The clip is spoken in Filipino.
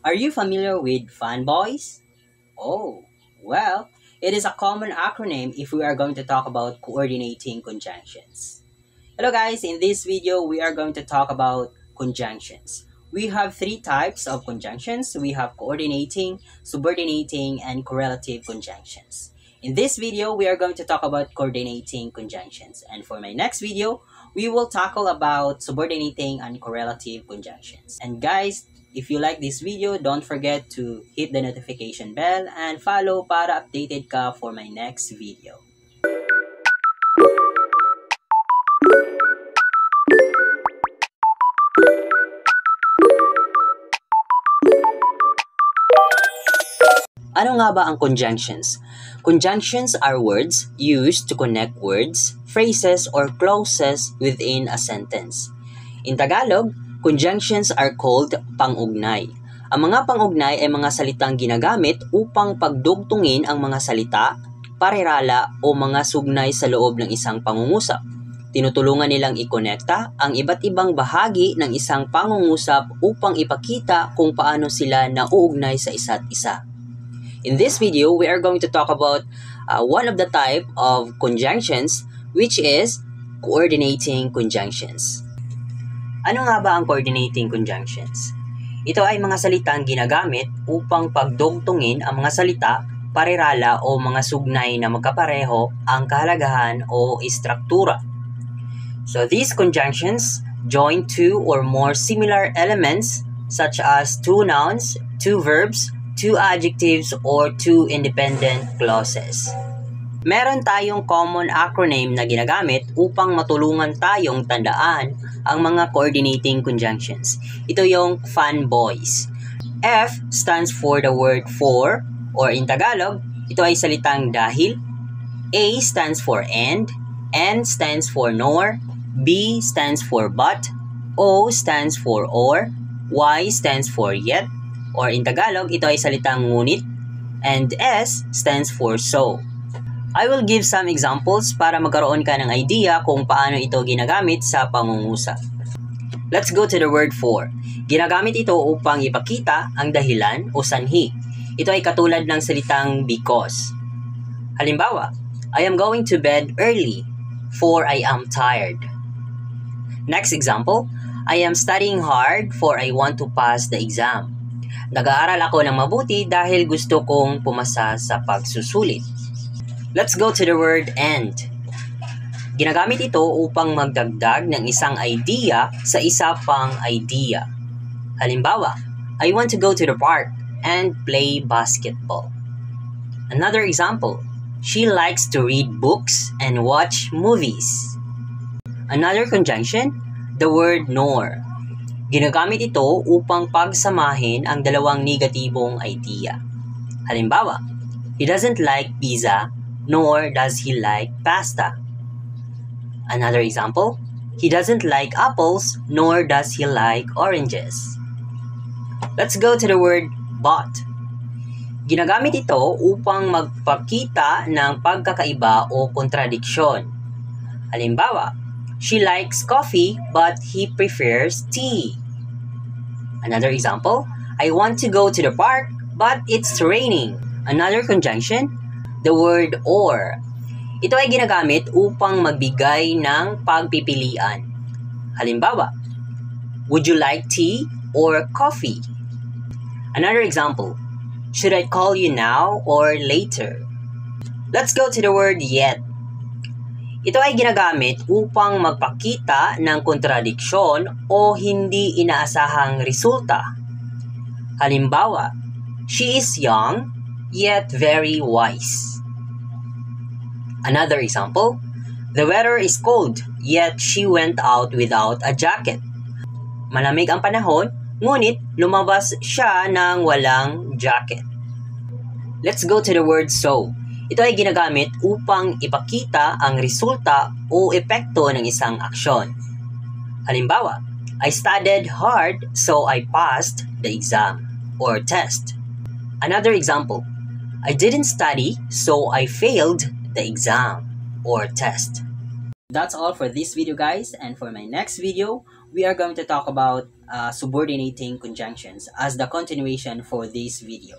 Are you familiar with fanboys? Oh, well, it is a common acronym if we are going to talk about coordinating conjunctions. Hello guys, in this video we are going to talk about conjunctions. We have three types of conjunctions. We have coordinating, subordinating, and correlative conjunctions. In this video, we are going to talk about coordinating conjunctions. And for my next video, we will tackle about subordinating and correlative conjunctions. And guys, if you like this video, don't forget to hit the notification bell and follow para updated ka for my next video. Ano nga ba ang conjunctions? Conjunctions are words used to connect words, phrases, or clauses within a sentence. In Tagalog, conjunctions are called pang-ugnay. Ang mga pang-ugnay ay mga salitang ginagamit upang pagdugtungin ang mga salita, parirala, o mga sugnay sa loob ng isang pangungusap. Tinutulungan nilang ikonekta ang iba't ibang bahagi ng isang pangungusap upang ipakita kung paano sila nauugnay sa isa't isa. In this video, we are going to talk about one of the type of conjunctions, which is coordinating conjunctions. Ano nga ba ang coordinating conjunctions? Ito ay mga salitang ginagamit upang pagdugtungin ang mga salita, parirala o mga sugnay na magkapareho ang kahalagahan o istruktura. So these conjunctions join two or more similar elements such as two nouns, two verbs, two adjectives, or two independent clauses. Meron tayong common acronym na ginagamit upang matulungan tayong tandaan ang mga coordinating conjunctions. Ito yung fanboys. F stands for the word for, or in Tagalog, ito ay salitang dahil. A stands for and, N stands for nor, B stands for but, O stands for or, Y stands for yet, or in Tagalog, ito ay salitang ngunit, and S stands for so. I will give some examples para magkaroon ka ng idea kung paano ito ginagamit sa pangungusap. Let's go to the word for. Ginagamit ito upang ipakita ang dahilan o sanhi. Ito ay katulad ng salitang because. Halimbawa, I am going to bed early, for I am tired. Next example, I am studying hard for I want to pass the exam. Nag-aaral ako ng mabuti dahil gusto kong pumasa sa pagsusulit. Let's go to the word and. Ginagamit ito upang magdagdag ng isang idea sa isa pang idea. Halimbawa, I want to go to the park and play basketball. Another example, she likes to read books and watch movies. Another conjunction, the word nor. Ginagamit ito upang pagsamahin ang dalawang negatibong idea. Halimbawa, he doesn't like pizza, nor does he like pasta. Another example, he doesn't like apples, nor does he like oranges. Let's go to the word but. Ginagamit ito upang magpakita ng pagkakaiba o kontradiksyon. Halimbawa, she likes coffee but he prefers tea. Another example, I want to go to the park but it's raining. Another conjunction, the word or. Ito ay ginagamit upang magbigay ng pagpipilian. Halimbawa, would you like tea or coffee? Another example, should I call you now or later? Let's go to the word yet. Ito ay ginagamit upang magpakita ng kontradiksyon o hindi inaasahang resulta. Halimbawa, she is young yet very wise. Another example, the weather is cold yet she went out without a jacket. Malamig ang panahon, ngunit lumabas siya ng walang jacket. Let's go to the word so. Ito ay ginagamit upang ipakita ang resulta o epekto ng isang aksyon. Halimbawa, I studied hard so I passed the exam or test. Another example, I didn't study so I failed the exam or test. That's all for this video guys, and for my next video, we are going to talk about subordinating conjunctions as the continuation for this video.